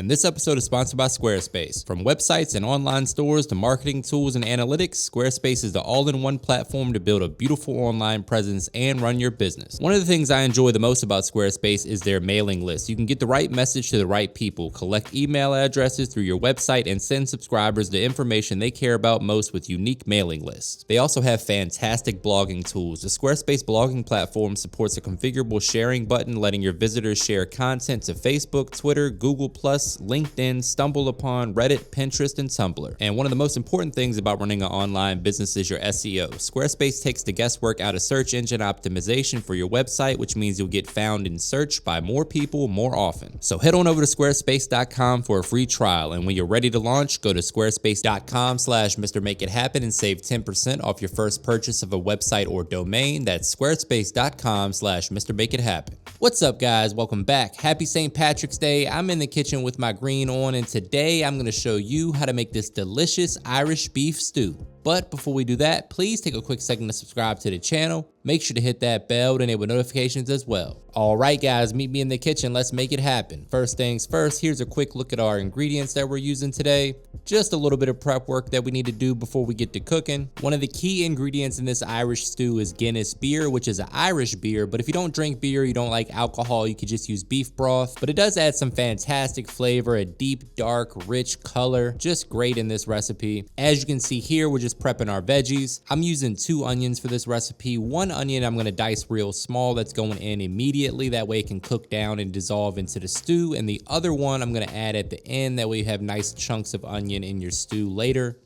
This episode is sponsored by Squarespace. From websites and online stores to marketing tools and analytics, Squarespace is the all-in-one platform to build a beautiful online presence and run your business. One of the things I enjoy the most about Squarespace is their mailing list. You can get the right message to the right people, collect email addresses through your website, and send subscribers the information they care about most with unique mailing lists. They also have fantastic blogging tools. The Squarespace blogging platform supports a configurable sharing button, letting your visitors share content to Facebook, Twitter, Google+, LinkedIn, StumbleUpon, Reddit, Pinterest, and Tumblr. And one of the most important things about running an online business is your SEO. Squarespace takes the guesswork out of search engine optimization for your website, which means you'll get found in search by more people more often. So head on over to squarespace.com for a free trial, and when you're ready to launch, go to squarespace.com/MrMakeItHappen and save 10% off your first purchase of a website or domain. That's squarespace.com/MrMakeItHappen. What's up, guys? Welcome back. Happy St. Patrick's Day. I'm in the kitchen with my green on, and today I'm going to show you how to make this delicious Irish beef stew. But before we do that, please take a quick second to subscribe to the channel. Make sure to hit that bell to enable notifications as well. All right, guys, meet me in the kitchen. Let's make it happen. First things first, here's a quick look at our ingredients that we're using today. Just a little bit of prep work that we need to do before we get to cooking. One of the key ingredients in this Irish stew is Guinness beer, which is an Irish beer. But if you don't drink beer, you don't like alcohol, you could just use beef broth. But it does add some fantastic flavor, a deep, dark, rich color. Just great in this recipe. As you can see here, we're just prepping our veggies. I'm using 2 onions for this recipe. 1 onion I'm gonna dice real small, that's going in immediately. That way it can cook down and dissolve into the stew. And the other one I'm gonna add at the end. That way you have nice chunks of onion in your stew later.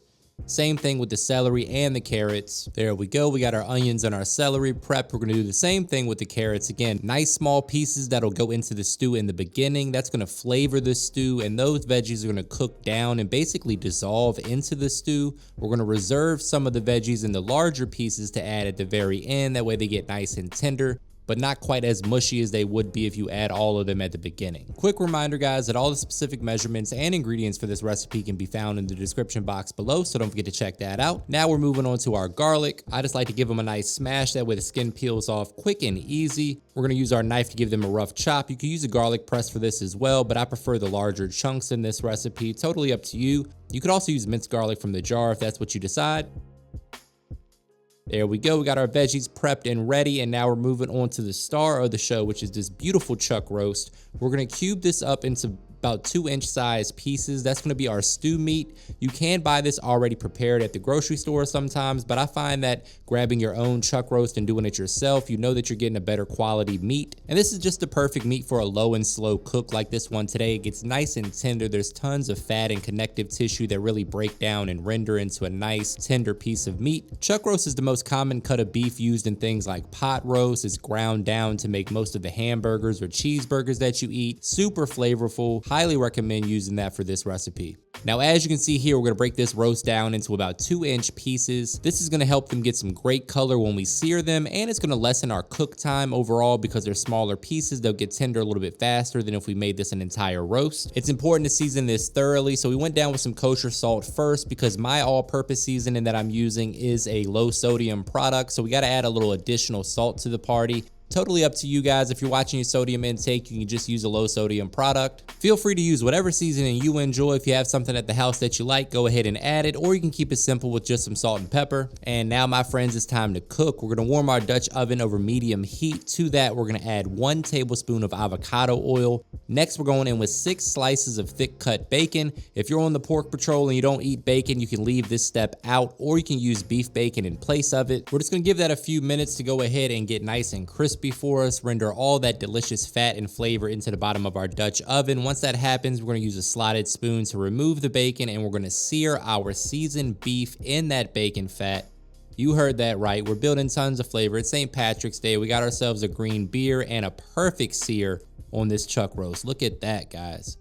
Same thing with the celery and the carrots. There we go. We got our onions and our celery prepped. We're going to do the same thing with the carrots. Again, nice small pieces that'll go into the stew in the beginning. That's going to flavor the stew, and those veggies are going to cook down and basically dissolve into the stew. We're going to reserve some of the veggies in the larger pieces to add at the very end. That way they get nice and tender, but not quite as mushy as they would be if you add all of them at the beginning. Quick reminder, guys, that all the specific measurements and ingredients for this recipe can be found in the description box below, so don't forget to check that out. Now we're moving on to our garlic. I just like to give them a nice smash, that way the skin peels off quick and easy. We're gonna use our knife to give them a rough chop. You can use a garlic press for this as well, but I prefer the larger chunks in this recipe. Totally up to you. You could also use minced garlic from the jar if that's what you decide. There we go. We got our veggies prepped and ready, and now we're moving on to the star of the show, which is this beautiful chuck roast. We're going to cube this up into about 2-inch size pieces. That's going to be our stew meat. You can buy this already prepared at the grocery store sometimes, but I find that grabbing your own chuck roast and doing it yourself, you know that you're getting a better quality meat. And this is just the perfect meat for a low and slow cook like this one today. It gets nice and tender. There's tons of fat and connective tissue that really break down and render into a nice tender piece of meat. Chuck roast is the most common cut of beef used in things like pot roast. It's ground down to make most of the hamburgers or cheeseburgers that you eat. Super flavorful. Highly recommend using that for this recipe. Now, as you can see here, we're going to break this roast down into about 2-inch pieces. This is going to help them get some great color when we sear them, and it's going to lessen our cook time overall because they're smaller pieces. They'll get tender a little bit faster than if we made this an entire roast. It's important to season this thoroughly, so we went down with some kosher salt first because my all-purpose seasoning that I'm using is a low-sodium product, so we got to add a little additional salt to the party. Totally up to you guys. If you're watching your sodium intake, you can just use a low sodium product. Feel free to use whatever seasoning you enjoy. If you have something at the house that you like, go ahead and add it, or you can keep it simple with just some salt and pepper. And now, my friends, it's time to cook. We're going to warm our Dutch oven over medium heat. To that, we're going to add 1 tablespoon of avocado oil. Next, we're going in with 6 slices of thick cut bacon. If you're on the pork patrol and you don't eat bacon, you can leave this step out, or you can use beef bacon in place of it. We're just going to give that a few minutes to go ahead and get nice and crispy for us, render all that delicious fat and flavor into the bottom of our Dutch oven. Once that happens, we're going to use a slotted spoon to remove the bacon, and we're going to sear our seasoned beef in that bacon fat. You heard that right. We're building tons of flavor. It's St. Patrick's Day. We got ourselves a green beer and a perfect sear on this chuck roast. Look at that, guys.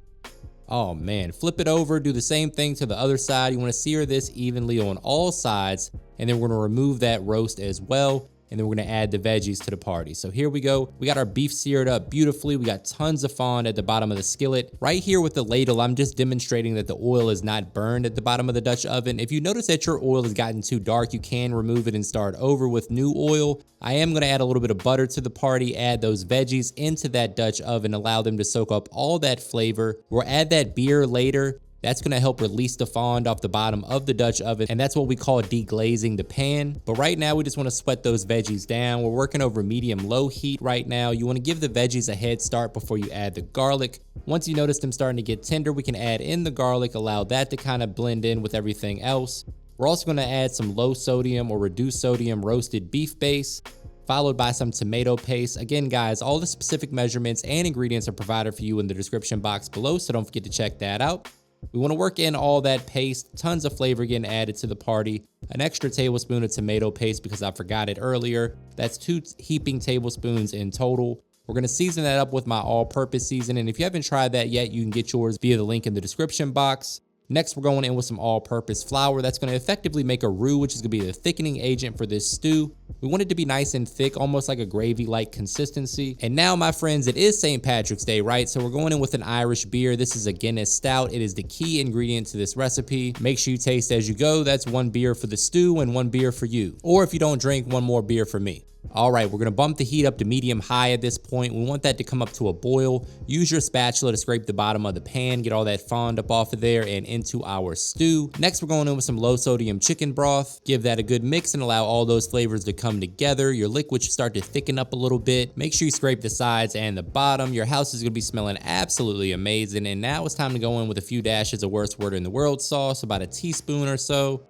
Oh man, flip it over, do the same thing to the other side. You want to sear this evenly on all sides, and then we're going to remove that roast as well. and then we're gonna add the veggies to the party. So here we go. We got our beef seared up beautifully. We got tons of fond at the bottom of the skillet. Right here with the ladle, I'm just demonstrating that the oil is not burned at the bottom of the Dutch oven. If you notice that your oil has gotten too dark, you can remove it and start over with new oil. I am gonna add a little bit of butter to the party, add those veggies into that Dutch oven, allow them to soak up all that flavor. We'll add that beer later. That's gonna help release the fond off the bottom of the Dutch oven, and that's what we call deglazing the pan. But right now, we just wanna sweat those veggies down. We're working over medium-low heat right now. You wanna give the veggies a head start before you add the garlic. Once you notice them starting to get tender, we can add in the garlic, allow that to kind of blend in with everything else. We're also gonna add some low sodium or reduced sodium roasted beef base, followed by some tomato paste. Again, guys, all the specific measurements and ingredients are provided for you in the description box below, so don't forget to check that out. We want to work in all that paste, tons of flavor getting added to the party. An extra tablespoon of tomato paste because I forgot it earlier. That's 2 heaping tablespoons in total. We're going to season that up with my all-purpose seasoning. If you haven't tried that yet, you can get yours via the link in the description box. Next, we're going in with some all-purpose flour. That's going to effectively make a roux, which is going to be the thickening agent for this stew. We want it to be nice and thick, almost like a gravy-like consistency. And now, my friends, it is St. Patrick's Day, right? So we're going in with an Irish beer. This is a Guinness stout. It is the key ingredient to this recipe. Make sure you taste as you go. That's 1 beer for the stew and 1 beer for you. Or if you don't drink, 1 more beer for me. All right, we're gonna bump the heat up to medium-high at this point. We want that to come up to a boil. Use your spatula to scrape the bottom of the pan, get all that fond up off of there and into our stew. Next, we're going in with some low-sodium chicken broth. Give that a good mix and allow all those flavors to come together. Your liquid should start to thicken up a little bit. Make sure you scrape the sides and the bottom. Your house is gonna be smelling absolutely amazing. And now it's time to go in with a few dashes of worst word in the world sauce, about a teaspoon or so.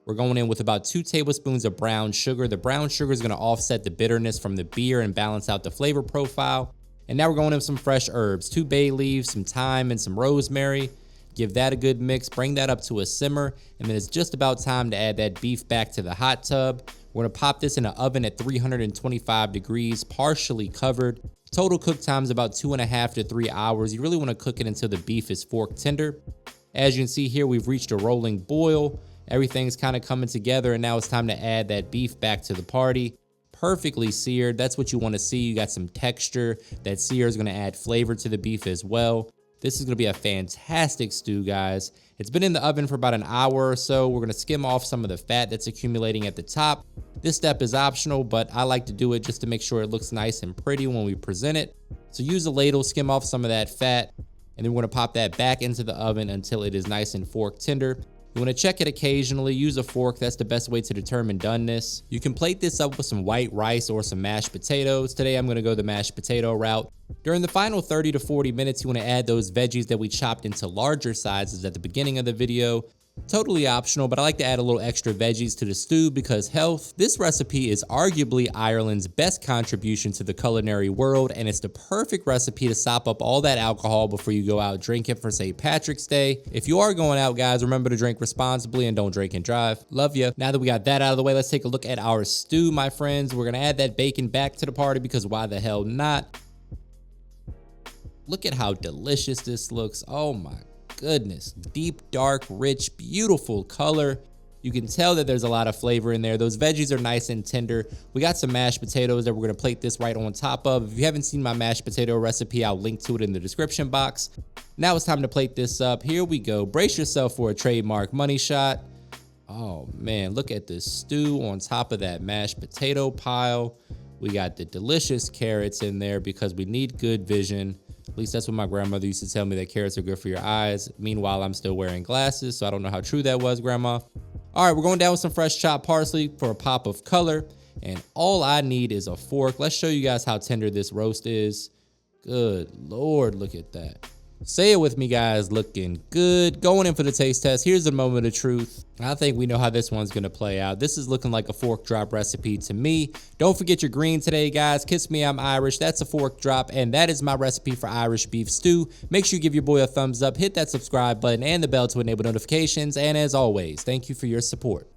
We're going in with about 2 tablespoons of brown sugar. The brown sugar is going to offset the bitterness from the beer and balance out the flavor profile. And now we're going in with some fresh herbs, 2 bay leaves, some thyme, and some rosemary. Give that a good mix, bring that up to a simmer, and then it's just about time to add that beef back to the hot tub. We're going to pop this in an oven at 325 degrees, partially covered. Total cook time is about 2.5 to 3 hours. You really want to cook it until the beef is fork tender. As you can see here, we've reached a rolling boil. Everything's kind of coming together, and now it's time to add that beef back to the party. Perfectly seared. That's what you want to see. You got some texture. That sear is going to add flavor to the beef as well. This is going to be a fantastic stew, guys. It's been in the oven for about an hour or so. We're going to skim off some of the fat that's accumulating at the top. This step is optional, but I like to do it just to make sure it looks nice and pretty when we present it. So use a ladle, skim off some of that fat, and then we're going to pop that back into the oven until it is nice and fork tender. You want to check it occasionally, use a fork, that's the best way to determine doneness. You can plate this up with some white rice or some mashed potatoes. Today I'm going to go the mashed potato route. During the final 30 to 40 minutes, you want to add those veggies that we chopped into larger sizes at the beginning of the video. Totally optional, but I like to add a little extra veggies to the stew because health. This recipe is arguably Ireland's best contribution to the culinary world, and it's the perfect recipe to sop up all that alcohol before you go out drinking for St. Patrick's Day. If you are going out, guys, remember to drink responsibly and don't drink and drive. Love ya. Now that we got that out of the way, let's take a look at our stew, my friends. We're gonna add that bacon back to the party because why the hell not? Look at how delicious this looks. Oh my goodness. Deep, dark, rich, beautiful color. You can tell that there's a lot of flavor in there. Those veggies are nice and tender. We got some mashed potatoes that we're gonna plate this right on top of. If you haven't seen my mashed potato recipe, I'll link to it in the description box. Now it's time to plate this up. Here we go. Brace yourself for a trademark money shot. Oh man, look at this stew on top of that mashed potato pile. We got the delicious carrots in there because we need good vision. At least that's what my grandmother used to tell me, that carrots are good for your eyes. Meanwhile, I'm still wearing glasses, so I don't know how true that was, Grandma. All right, we're going down with some fresh chopped parsley for a pop of color. And all I need is a fork. Let's show you guys how tender this roast is. Good Lord, look at that. Say it with me, guys, looking good. Going in for the taste test. Here's the moment of truth. I think we know how this one's gonna play out. This is looking like a fork drop recipe to me. Don't forget your green today, guys. Kiss me, I'm Irish. That's a fork drop, and that is my recipe for Irish beef stew. Make sure you give your boy a thumbs up, hit that subscribe button and the bell to enable notifications, and as always, thank you for your support.